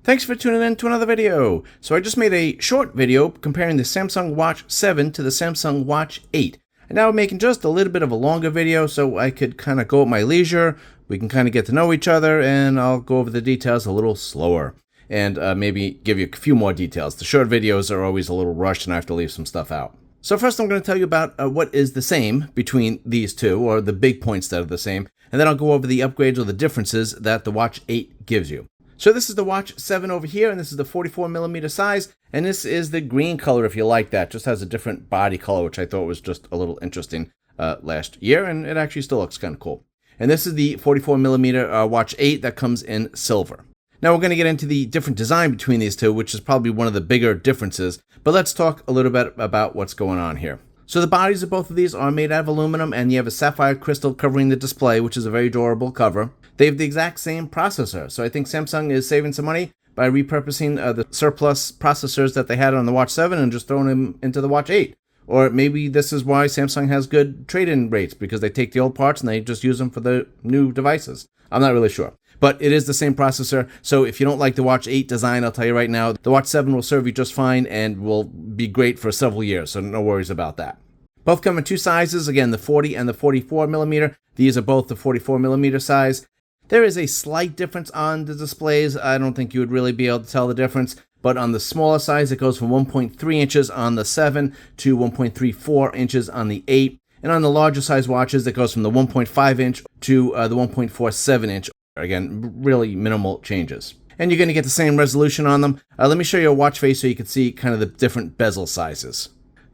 Thanks for tuning in to another video. So I just made a short video comparing the Samsung Watch 7 to the Samsung Watch 8. And now I'm making just a little bit of a longer video so I could kind of go at my leisure. We can kind of get to know each other and I'll go over the details a little slower. And maybe give you a few more details. The short videos are always a little rushed and I have to leave some stuff out. So first I'm going to tell you about what is the same between these two, or the big points that are the same. And then I'll go over the upgrades or the differences that the Watch 8 gives you. So this is the Watch 7 over here, and this is the 44mm size, and this is the green color if you like that. Just has a different body color, which I thought was just a little interesting last year, and it actually still looks kind of cool. And this is the 44mm Watch 8 that comes in silver. Now we're going to get into the different design between these two, which is probably one of the bigger differences, but let's talk a little bit about what's going on here. So the bodies of both of these are made out of aluminum, and you have a sapphire crystal covering the display, which is a very durable cover. They have the exact same processor, so I think Samsung is saving some money by repurposing the surplus processors that they had on the Watch 7 and just throwing them into the Watch 8. Or maybe this is why Samsung has good trade-in rates, because they take the old parts and they just use them for the new devices. I'm not really sure. But it is the same processor, so if you don't like the Watch 8 design, I'll tell you right now, the Watch 7 will serve you just fine and will be great for several years, so no worries about that. Both come in two sizes, again, the 40 and the 44mm. These are both the 44mm size. There is a slight difference on the displays. I don't think you would really be able to tell the difference, but on the smaller size, it goes from 1.3 inches on the 7 to 1.34 inches on the 8. And on the larger size watches, it goes from the 1.5 inch to the 1.47 inch. Again, really minimal changes. And you're going to get the same resolution on them. Let me show you a watch face so you can see kind of the different bezel sizes.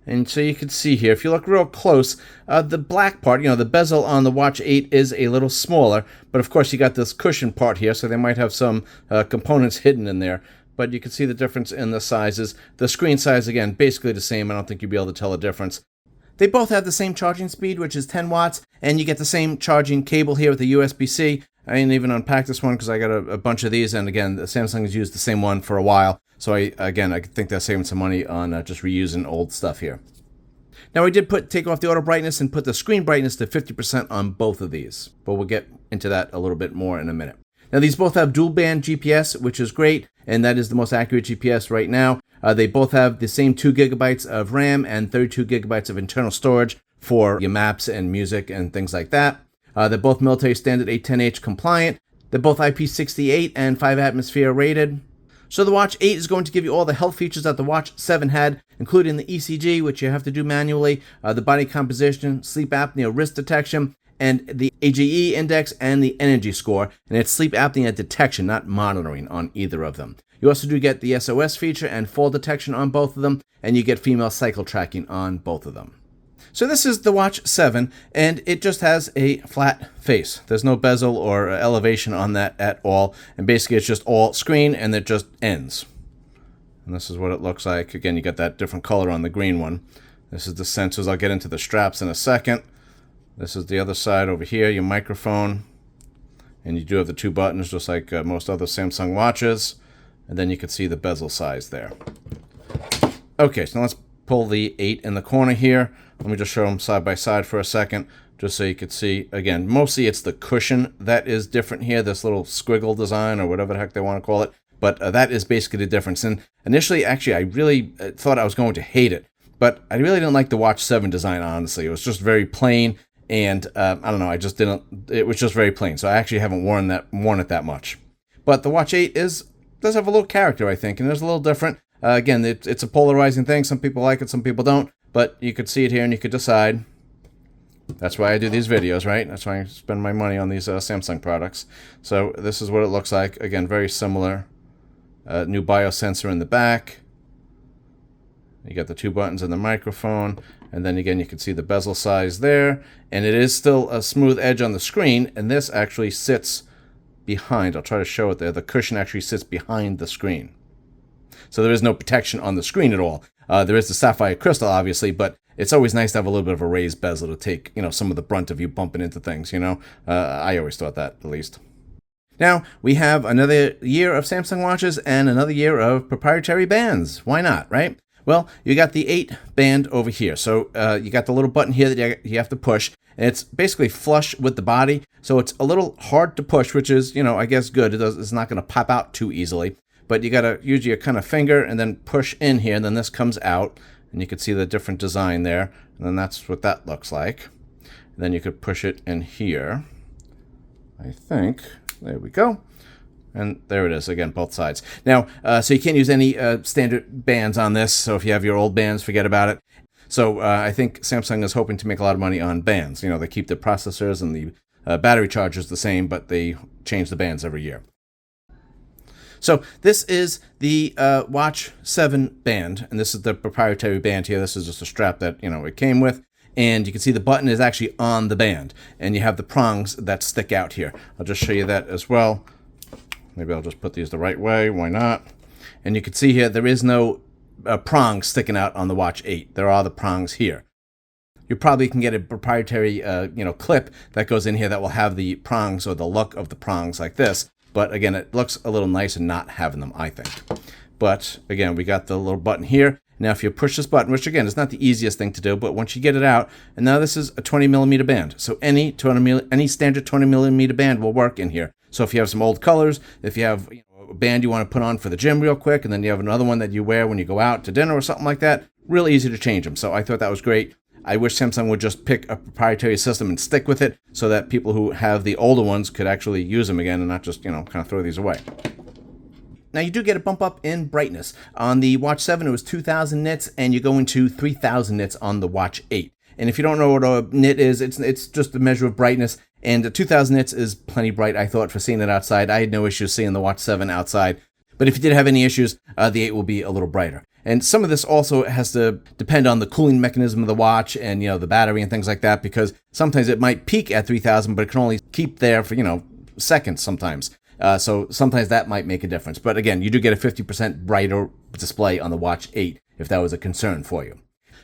And so you can see here, if you look real close, the black part, the bezel on the Watch 8 is a little smaller. But of course, you got this cushion part here, so they might have some components hidden in there. But you can see the difference in the sizes. The screen size, again, basically the same. I don't think you'll be able to tell a difference. They both have the same charging speed, which is 10 watts. And you get the same charging cable here with the USB-C. I didn't even unpack this one because I got a bunch of these. And again, Samsung has used the same one for a while. So I think they're saving some money on just reusing old stuff here. Now I did take off the auto brightness and put the screen brightness to 50% on both of these. But we'll get into that a little bit more in a minute. Now these both have dual band GPS, which is great. And that is the most accurate GPS right now. They both have the same 2 gigabytes of RAM and 32 gigabytes of internal storage for your maps and music and things like that. They're both military standard 810H compliant. They're both IP68 and 5 atmosphere rated. So the Watch 8 is going to give you all the health features that the Watch 7 had, including the ECG, which you have to do manually, the body composition, sleep apnea risk detection, and the AGE index and the energy score. And it's sleep apnea detection, not monitoring on either of them. You also do get the SOS feature and fall detection on both of them, and you get female cycle tracking on both of them. So this is the Watch 7, and it just has a flat face. There's no bezel or elevation on that at all, and basically it's just all screen, and it just ends. And this is what it looks like. Again, you got that different color on the green one. This is the sensors. I'll get into the straps in a second. This is the other side over here, your microphone. And you do have the 2 buttons, just like most other Samsung watches. And then you can see the bezel size there. Okay, so let's pull the 8 in the corner here. Let me just show them side by side for a second, just so you can see. Again, mostly it's the cushion that is different here, this little squiggle design or whatever the heck they want to call it. But that is basically the difference. And initially, actually, I really thought I was going to hate it. But I really didn't like the Watch 7 design, honestly. It was just very plain. And I don't know, it was just very plain. So I actually haven't worn it that much. But the Watch 8 does have a little character, I think. And it's a little different. Again, it's a polarizing thing. Some people like it, some people don't. But you could see it here and you could decide. That's why I do these videos, right? That's why I spend my money on these Samsung products. So this is what it looks like. Again, very similar. New biosensor in the back. You got the 2 buttons and the microphone. And then again, you can see the bezel size there. And it is still a smooth edge on the screen. And this actually sits behind. I'll try to show it there. The cushion actually sits behind the screen. So there is no protection on the screen at all. There is the sapphire crystal, obviously, but it's always nice to have a little bit of a raised bezel to take, some of the brunt of you bumping into things, I always thought that, at least. Now, we have another year of Samsung watches and another year of proprietary bands. Why not, right? Well, you got the 8 band over here. So you got the little button here that you have to push. And it's basically flush with the body. So it's a little hard to push, which is, I guess good. It's not going to pop out too easily. but you got to use your kind of finger and then push in here, and then this comes out, and you can see the different design there, and then that's what that looks like. And then you could push it in here, I think. There we go. And there it is, again, both sides. Now, so you can't use any standard bands on this, so if you have your old bands, forget about it. So I think Samsung is hoping to make a lot of money on bands. You know, they keep the processors and the battery chargers the same, but they change the bands every year. So this is the Watch 7 band, and this is the proprietary band here. This is just a strap that, you know, it came with. And you can see the button is actually on the band, and you have the prongs that stick out here. I'll just show you that as well. Maybe I'll just put these the right way. Why not? And you can see here there is no prongs sticking out on the Watch 8. There are the prongs here. You probably can get a proprietary clip that goes in here that will have the prongs or the look of the prongs like this. But again, it looks a little nicer not having them, I think. But again, we got the little button here. Now, if you push this button, which again is not the easiest thing to do, but once you get it out, and now this is a 20mm band. So any standard 20mm band will work in here. So if you have some old colors, if you have a band you want to put on for the gym real quick, and then you have another one that you wear when you go out to dinner or something like that, real easy to change them. So I thought that was great. I wish Samsung would just pick a proprietary system and stick with it so that people who have the older ones could actually use them again and not just, kind of throw these away. Now, you do get a bump up in brightness. On the Watch 7, it was 2,000 nits, and you go into 3,000 nits on the Watch 8. And if you don't know what a nit is, it's just a measure of brightness. And 2,000 nits is plenty bright, I thought, for seeing it outside. I had no issues seeing the Watch 7 outside. But if you did have any issues, the 8 will be a little brighter. And some of this also has to depend on the cooling mechanism of the watch and, the battery and things like that, because sometimes it might peak at 3,000, but it can only keep there for, seconds sometimes. So sometimes that might make a difference. But again, you do get a 50% brighter display on the Watch 8 if that was a concern for you.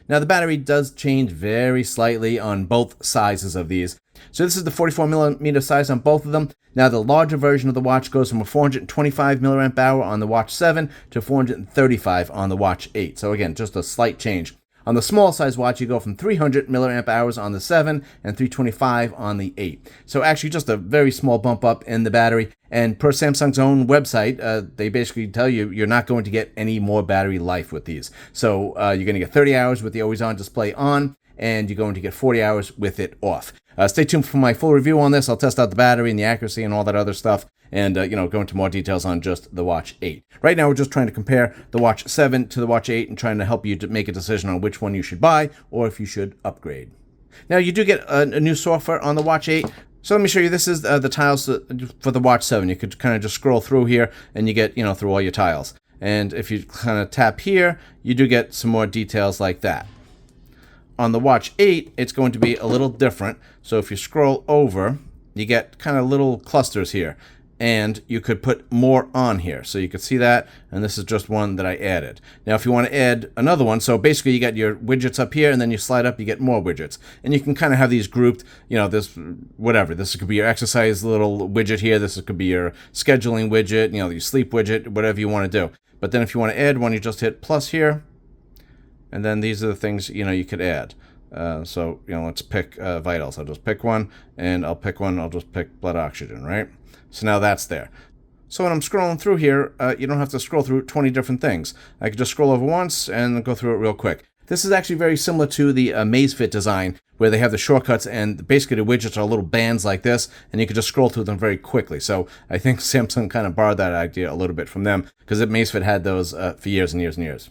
Now, the battery does change very slightly on both sizes of these. So this is the 44mm size on both of them. Now, the larger version of the watch goes from a 425 milliamp hour on the Watch 7 to 435 on the Watch 8. So again, just a slight change. On the small size watch, you go from 300 milliamp hours on the 7 and 325 on the 8. So actually just a very small bump up in the battery. And per Samsung's own website, they basically tell you you're not going to get any more battery life with these. So you're going to get 30 hours with the always-on display on, and you're going to get 40 hours with it off. Stay tuned for my full review on this. I'll test out the battery and the accuracy and all that other stuff, and go into more details on just the Watch 8. Right now, we're just trying to compare the Watch 7 to the Watch 8 and trying to help you to make a decision on which one you should buy or if you should upgrade. Now, you do get a new software on the Watch 8. So let me show you. This is the tiles for the Watch 7. You could kind of just scroll through here and you get, through all your tiles. And if you kind of tap here, you do get some more details like that. On the Watch 8, it's going to be a little different. So if you scroll over, you get kind of little clusters here. And you could put more on here. So you could see that, and this is just one that I added. Now, if you want to add another one, so basically you got your widgets up here, and then you slide up, you get more widgets. And you can kind of have these grouped, this, whatever. This could be your exercise little widget here. This could be your scheduling widget, your sleep widget, whatever you want to do. But then if you want to add one, you just hit plus here. And then these are the things, you could add. So, let's pick vitals. I'll just pick one, and I'll pick one. I'll just pick blood oxygen, right? So now that's there. So when I'm scrolling through here, you don't have to scroll through 20 different things. I can just scroll over once and go through it real quick. This is actually very similar to the Amazfit design, where they have the shortcuts and basically the widgets are little bands like this, and you can just scroll through them very quickly. So I think Samsung kind of borrowed that idea a little bit from them, because Amazfit had those for years and years and years.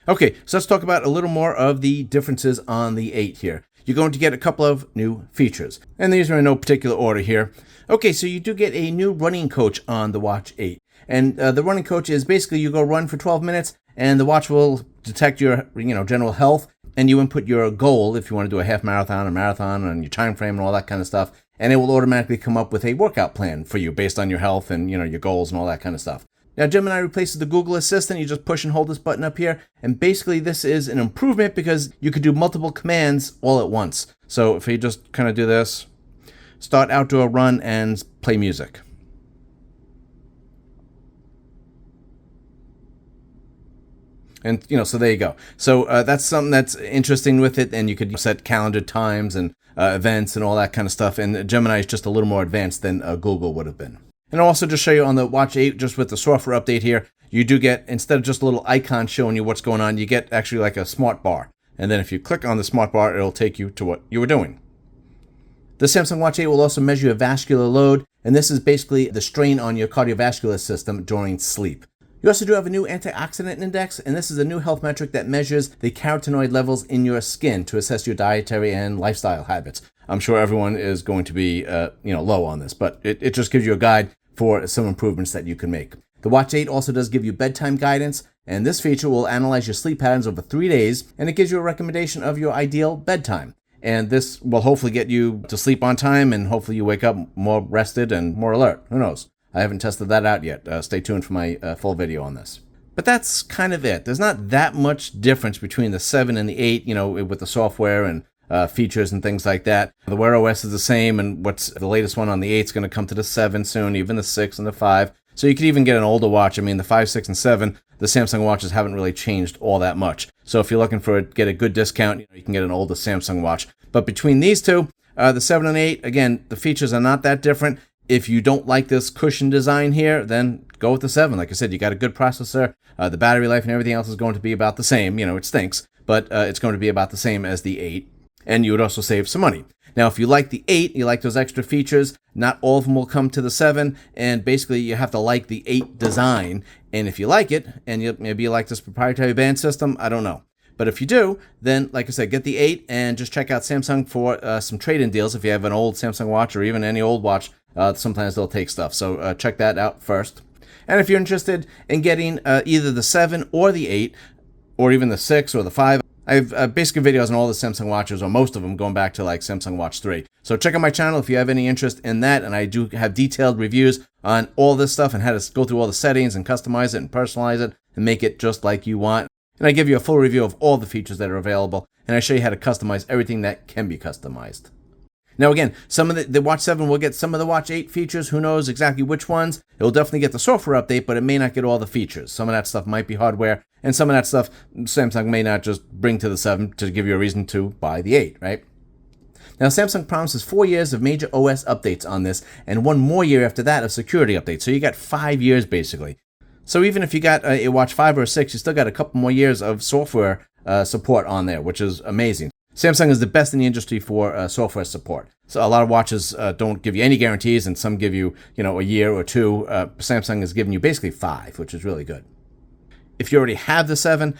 Okay, so let's talk about a little more of the differences on the 8 here. You're going to get a couple of new features, and these are in no particular order here. Okay, so you do get a new running coach on the Watch 8. And the running coach is basically you go run for 12 minutes, and the watch will detect your general health, and you input your goal if you want to do a half marathon, a marathon, and your time frame and all that kind of stuff, and it will automatically come up with a workout plan for you based on your health and your goals and all that kind of stuff. Now, Gemini replaces the Google Assistant. You just push and hold this button up here, and basically this is an improvement because you could do multiple commands all at once. So if you just kind of do this, start outdoor run and play music. And, so there you go. So that's something that's interesting with it. And you could set calendar times and events and all that kind of stuff. And Gemini is just a little more advanced than Google would have been. And I'll also just show you on the Watch 8, just with the software update here, you do get, instead of just a little icon showing you what's going on, you get actually like a smart bar. And then if you click on the smart bar, it'll take you to what you were doing. The Samsung Watch 8 will also measure your vascular load, and this is basically the strain on your cardiovascular system during sleep. You also do have a new antioxidant index, and this is a new health metric that measures the carotenoid levels in your skin to assess your dietary and lifestyle habits. I'm sure everyone is going to be low on this, but it just gives you a guide for some improvements that you can make. The Watch 8 also does give you bedtime guidance, and this feature will analyze your sleep patterns over 3 days, and it gives you a recommendation of your ideal bedtime. And this will hopefully get you to sleep on time, and hopefully you wake up more rested and more alert. Who knows? I haven't tested that out yet. Stay tuned for my full video on this. But that's kind of it. There's not that much difference between the 7 and the 8, with the software and features and things like that. The Wear OS is the same, and what's the latest one on the 8 is going to come to the 7 soon, even the 6 and the 5. So you could even get an older watch. I mean, the 5, 6, and 7, the Samsung watches haven't really changed all that much. So if you're looking get a good discount, you can get an older Samsung watch. But between these two, the 7 and 8, again, the features are not that different. If you don't like this cushion design here, then go with the 7. Like I said, you got a good processor. The battery life and everything else is going to be about the same. It stinks, but it's going to be about the same as the 8. And you would also save some money. Now, if you like the 8, you like those extra features, not all of them will come to the 7. And basically, you have to like the 8 design. And if you like it, and maybe you like this proprietary band system, I don't know. But if you do, then, like I said, get the 8 and just check out Samsung for some trade-in deals. If you have an old Samsung watch or even any old watch, sometimes they'll take stuff. So check that out first. And if you're interested in getting either the 7 or the 8, or even the 6 or the 5, I have basically videos on all the Samsung watches, or most of them, going back to like Samsung Watch 3. So check out my channel if you have any interest in that, and I do have detailed reviews on all this stuff and how to go through all the settings and customize it and personalize it and make it just like you want. And I give you a full review of all the features that are available, and I show you how to customize everything that can be customized. Now again, some of the Watch 7 will get some of the Watch 8 features. Who knows exactly which ones? It will definitely get the software update, but it may not get all the features. Some of that stuff might be hardware, and some of that stuff Samsung may not just bring to the 7 to give you a reason to buy the 8, right? Now, Samsung promises 4 years of major OS updates on this, and 1 more year after that of security updates. So you got 5 years, basically. So even if you got a Watch 5 or a 6, you still got a couple more years of software support on there, which is amazing. Samsung is the best in the industry for software support. So a lot of watches don't give you any guarantees, and some give you, a year or 2. Samsung has given you basically 5, which is really good. If you already have the 7,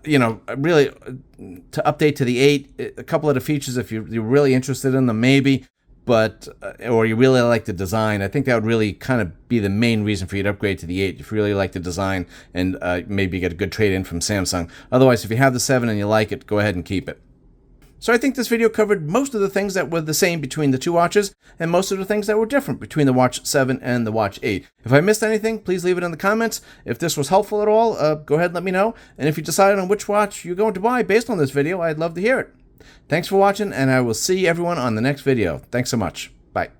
really to update to the 8, a couple of the features, if you're really interested in them, maybe, but or you really like the design, I think that would really kind of be the main reason for you to upgrade to the 8. If you really like the design, and maybe get a good trade-in from Samsung. Otherwise, if you have the 7 and you like it, go ahead and keep it. So I think this video covered most of the things that were the same between the two watches, and most of the things that were different between the Watch 7 and the Watch 8. If I missed anything, please leave it in the comments. If this was helpful at all, go ahead and let me know. And if you decided on which watch you're going to buy based on this video, I'd love to hear it. Thanks for watching, and I will see everyone on the next video. Thanks so much. Bye.